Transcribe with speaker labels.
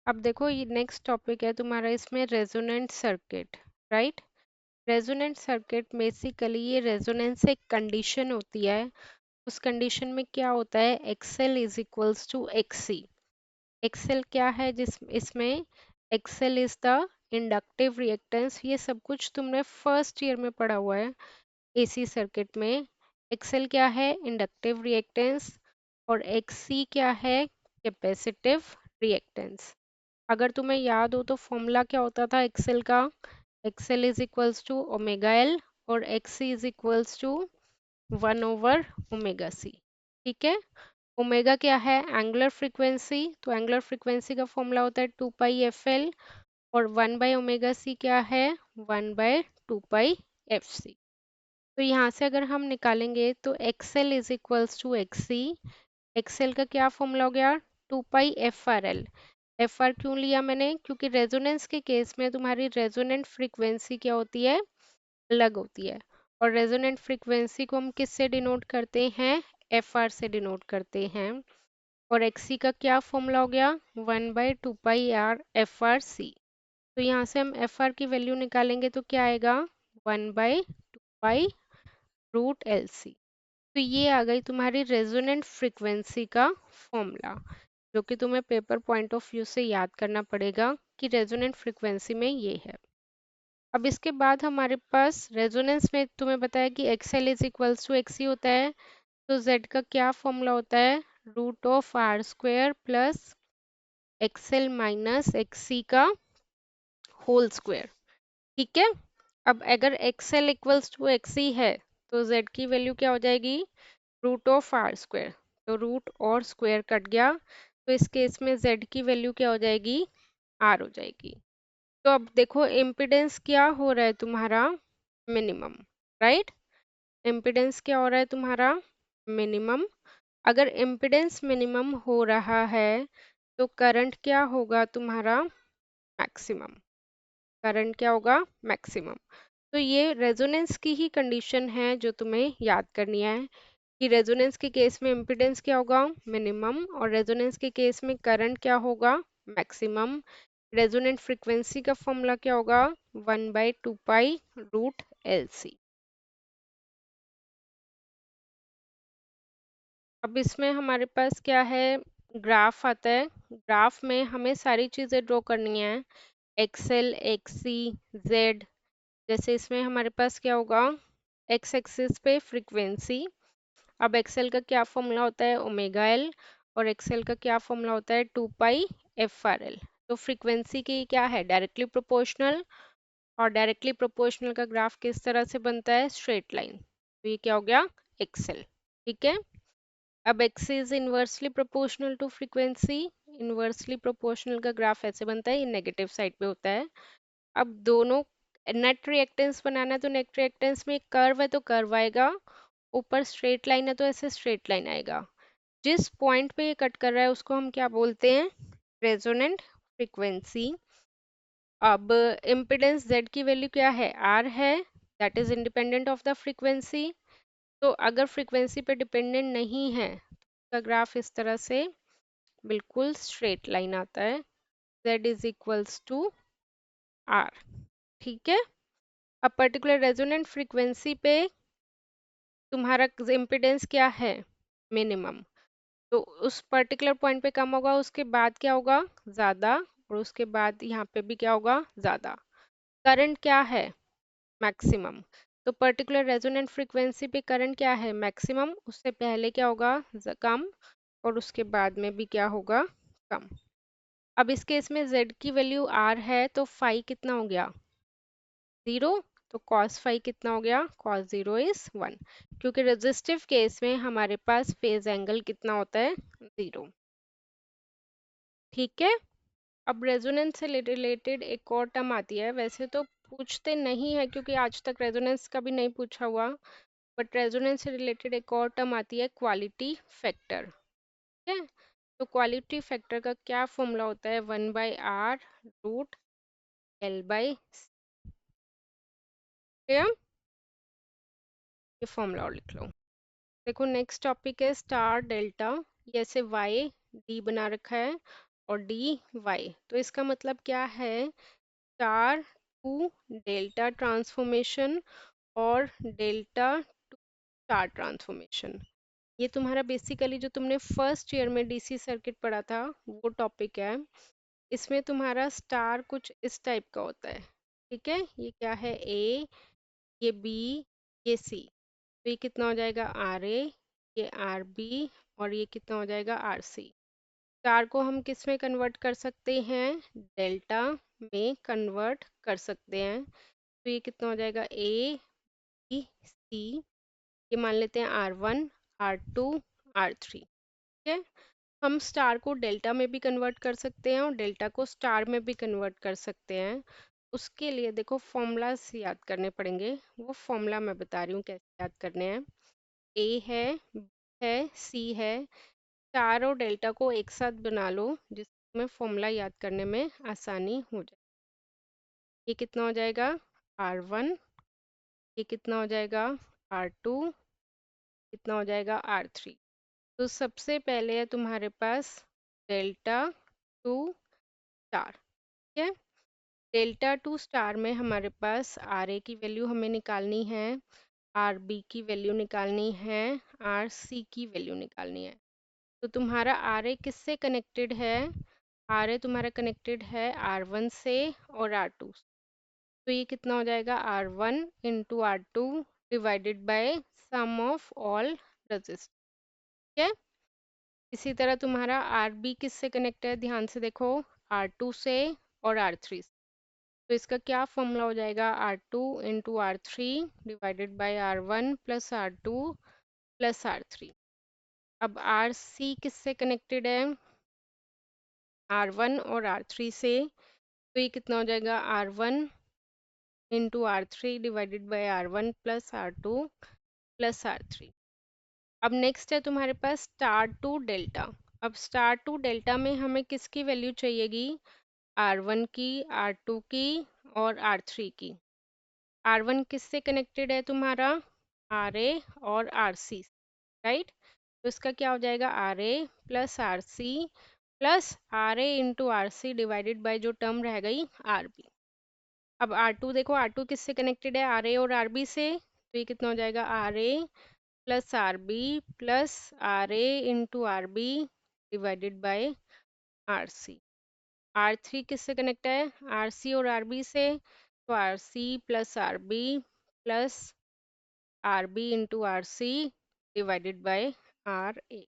Speaker 1: अब देखो ये नेक्स्ट टॉपिक है तुम्हारा इसमें resonant circuit, right. Resonant circuit basically ये रेजोनेंस एक कंडीशन होती है। उस कंडीशन में क्या होता है, XL is equals to XC. XL क्या है, जिस इसमें XL is the inductive reactance. ये सब कुछ तुमने फर्स्ट ईयर में पढ़ा हुआ है एसी सर्किट में। एक्सएल क्या है, इंडक्टिव रिएक्टेंस, और एक्ससी क्या है, कैपेसिटिव रिएक्टेंस। अगर तुम्हें याद हो तो फॉर्मूला क्या होता था एक्सेल का, XL is equals to omega L और एक्सी इज इक्वल्स टू 1/ओमेगा सी। ठीक है। ओमेगा क्या है, एंगुलर फ्रीक्वेंसी, तो एंगुलर फ्रीक्वेंसी का फॉर्मूला होता है 2πfl, और 1/ओमेगा सी क्या है, 1/2πfc। तो यहाँ से अगर हम निकालेंगे तो XL is equals to XC. XL का क्या फॉर्मूला हो गया, 2πfrl। एफ आर क्यों लिया मैंने, क्योंकि रेजोनेंस के केस में तुम्हारी रेजोनेंट फ्रीक्वेंसी क्या होती है, अलग होती है। और रेजोनेंट फ्रीक्वेंसी को हम किससे डिनोट करते हैं, एफ आर से डिनोट करते हैं। और एक्सी का क्या फॉर्मूला हो गया, 1/2πr/fr/c। तो यहाँ से हम एफ आर की वैल्यू निकालेंगे तो क्या आएगा, 1/2π√LC। तो ये आ गई तुम्हारी रेजोनेंट फ्रीक्वेंसी का फॉर्मूला, जो कि तुम्हें पेपर पॉइंट ऑफ व्यू से याद करना पड़ेगा कि रेजोनेंट फ्रीक्वेंसी में ये है। अब इसके बाद हमारे पास रेजोनेंस में तुम्हें बताया कि XL is equals to XC होता है। तो जेड का क्या फॉर्मूला होता है, √r² plus XL minus XC का होल स्क्वायर। ठीक है। अब अगर एक्सएल इक्वल्स टू एक्सी है तो जेड की वैल्यू क्या हो जाएगी, √r²। तो रूट और स्क्वायर कट गया, तो इस केस में z की वैल्यू क्या हो जाएगी, r हो जाएगी। तो अब देखो इम्पिडेंस क्या हो रहा है तुम्हारा, मिनिमम, राइट। इम्पिडेंस क्या हो रहा है तुम्हारा, मिनिमम। अगर इम्पिडेंस मिनिमम हो रहा है तो करंट क्या होगा तुम्हारा, मैक्सिमम। करंट क्या होगा, मैक्सिमम। तो ये रेजोनेंस की ही कंडीशन है जो तुम्हें याद करनी है कि रेजोनेंस के केस में इम्पीडेंस क्या होगा, मिनिमम, और रेजोनेंस के केस में करंट क्या होगा, मैक्सिमम। रेजोनेंट फ्रीक्वेंसी का फॉर्मूला क्या होगा, 1/2π√LC। अब इसमें हमारे पास क्या है, ग्राफ आता है। ग्राफ में हमें सारी चीज़ें ड्रॉ करनी है, एक्सएल, एक्सी, जेड। जैसे इसमें हमारे पास क्या होगा, एक्स एक्सिस पे फ्रीक्वेंसी। अब एक्सएल का क्या फॉर्मूला होता है, ओमेगा एल, और एक्सएल का क्या फॉर्मूला होता है, 2πfrl। तो फ्रीक्वेंसी की क्या है, डायरेक्टली प्रोपोर्शनल, और डायरेक्टली प्रोपोर्शनल का ग्राफ किस तरह से बनता है, स्ट्रेट लाइन। तो ये क्या हो गया, एक्सएल। ठीक है। अब X is inversely proportional to frequency. Inversely proportional का ग्राफ ऐसे बनता है, ये नेगेटिव साइड पे होता है। अब दोनों नेट रिएक्टेंस बनाना है, तो नेट रिएक्टेंस में कर्व है तो कर्व आएगा, ऊपर स्ट्रेट लाइन है तो ऐसे स्ट्रेट लाइन आएगा। जिस पॉइंट पे ये कट कर रहा है उसको हम क्या बोलते हैं, रेजोनेंट फ्रीक्वेंसी। अब इम्पिडेंस Z की वैल्यू क्या है, R है, that is independent of the frequency. तो अगर फ्रीक्वेंसी पे डिपेंडेंट नहीं है तो ग्राफ इस तरह से बिल्कुल स्ट्रेट लाइन आता है, Z is equals to R। ठीक है। अब पर्टिकुलर रेजोनेंट फ्रीक्वेंसी पे तुम्हारा इम्पिडेंस क्या है, मिनिमम। तो उस पर्टिकुलर पॉइंट पे कम होगा, उसके बाद क्या होगा, ज़्यादा, और उसके बाद यहाँ पे भी क्या होगा, ज़्यादा। करंट क्या है, मैक्सिमम। तो पर्टिकुलर रेजोनेंट फ्रीक्वेंसी पे करंट क्या है, मैक्सिमम। उससे पहले क्या होगा, कम, और उसके बाद में भी क्या होगा, कम। अब इस केस में z की वैल्यू r है तो फाई कितना हो गया, 0। तो cos फाई कितना हो गया, cos 0 इज 1, क्योंकि रेजिस्टिव केस में हमारे पास फेज एंगल कितना होता है, 0। ठीक है। अब रेजोनेंस से रिलेटेड एक और टर्म आती है, वैसे तो पूछते नहीं है क्योंकि आज तक रेजोनेंस का भी नहीं पूछा हुआ, बट रेजोनेंस से रिलेटेड एक और टर्म आती है, क्वालिटी फैक्टर। ठीक है। तो क्वालिटी फैक्टर का क्या फॉर्मूला होता है, 1/r√L/c। ये फॉर्मूला और लिख लो। देखो नेक्स्ट टॉपिक है स्टार डेल्टा। ये ऐसे वाई डी बना रखा है और डी वाई। तो इसका मतलब क्या है, स्टार टू डेल्टा ट्रांसफॉर्मेशन और डेल्टा टू स्टार ट्रांसफॉर्मेशन। ये तुम्हारा बेसिकली जो तुमने फर्स्ट ईयर में डीसी सर्किट पढ़ा था वो टॉपिक है। इसमें तुम्हारा स्टार कुछ इस टाइप का होता है, ठीक है। ये क्या है, ए, ये बी, ये सी। तो ये कितना हो जाएगा, आर ए, ये आर बी, और ये कितना हो जाएगा, आर सी। स्टार को हम किस में कन्वर्ट कर सकते हैं, डेल्टा में कन्वर्ट कर सकते हैं। तो ये कितना हो जाएगा, ए बी सी, ये मान लेते हैं R1, R2, R3, ठीक है। हम स्टार को डेल्टा में भी कन्वर्ट कर सकते हैं और डेल्टा को स्टार में भी कन्वर्ट कर सकते हैं। उसके लिए देखो फॉर्मूलाज याद करने पड़ेंगे, वो फॉर्मूला मैं बता रही हूँ कैसे याद करने हैं। ए है, B है, सी है, स्टार और डेल्टा को एक साथ बना लो जिसमें फॉर्मूला याद करने में आसानी हो जाए। ये कितना हो जाएगा, R1, ये कितना हो जाएगा, R2, कितना हो जाएगा, R3। तो सबसे पहले है तुम्हारे पास डेल्टा टू स्टार, ठीक है। डेल्टा टू स्टार में हमारे पास आर ए की वैल्यू हमें निकालनी है, आर बी की वैल्यू निकालनी है, आर सी की वैल्यू निकालनी है। तो तुम्हारा आर ए किससे कनेक्टेड है, आर ए तुम्हारा कनेक्टेड है आर वन से और आर टू। तो ये कितना हो जाएगा, R one into R two divided by sum of all resistor, ठीक है। इसी तरह तुम्हारा आर बी किससे कनेक्ट है, ध्यान से देखो, आर टू से और आर थ्री से। तो इसका क्या फॉर्मूला हो जाएगा, R two into R three divided by R one plus R two plus R three. अब आर सी किससे कनेक्टेड है, आर वन और आर थ्री से। तो ये कितना हो जाएगा, R one into R three divided by R one plus R two plus R three. अब नेक्स्ट है तुम्हारे पास स्टार टू डेल्टा। अब स्टार टू डेल्टा में हमें किसकी वैल्यू चाहिएगी, R1 की, R2 की और R3 की। R1 किससे कनेक्टेड है तुम्हारा, RA और RC, राइट। तो इसका क्या हो जाएगा, RA plus RC plus RA into R C divided by जो टर्म रह गई RB। अब R2 देखो, R2 किससे कनेक्टेड है, RA और RB से। तो ये कितना हो जाएगा, RA plus RB plus RA into RB divided by RC। R3 किससे कनेक्ट है, RC और RB से। तो RC plus RB plus RB into RC divided by RA।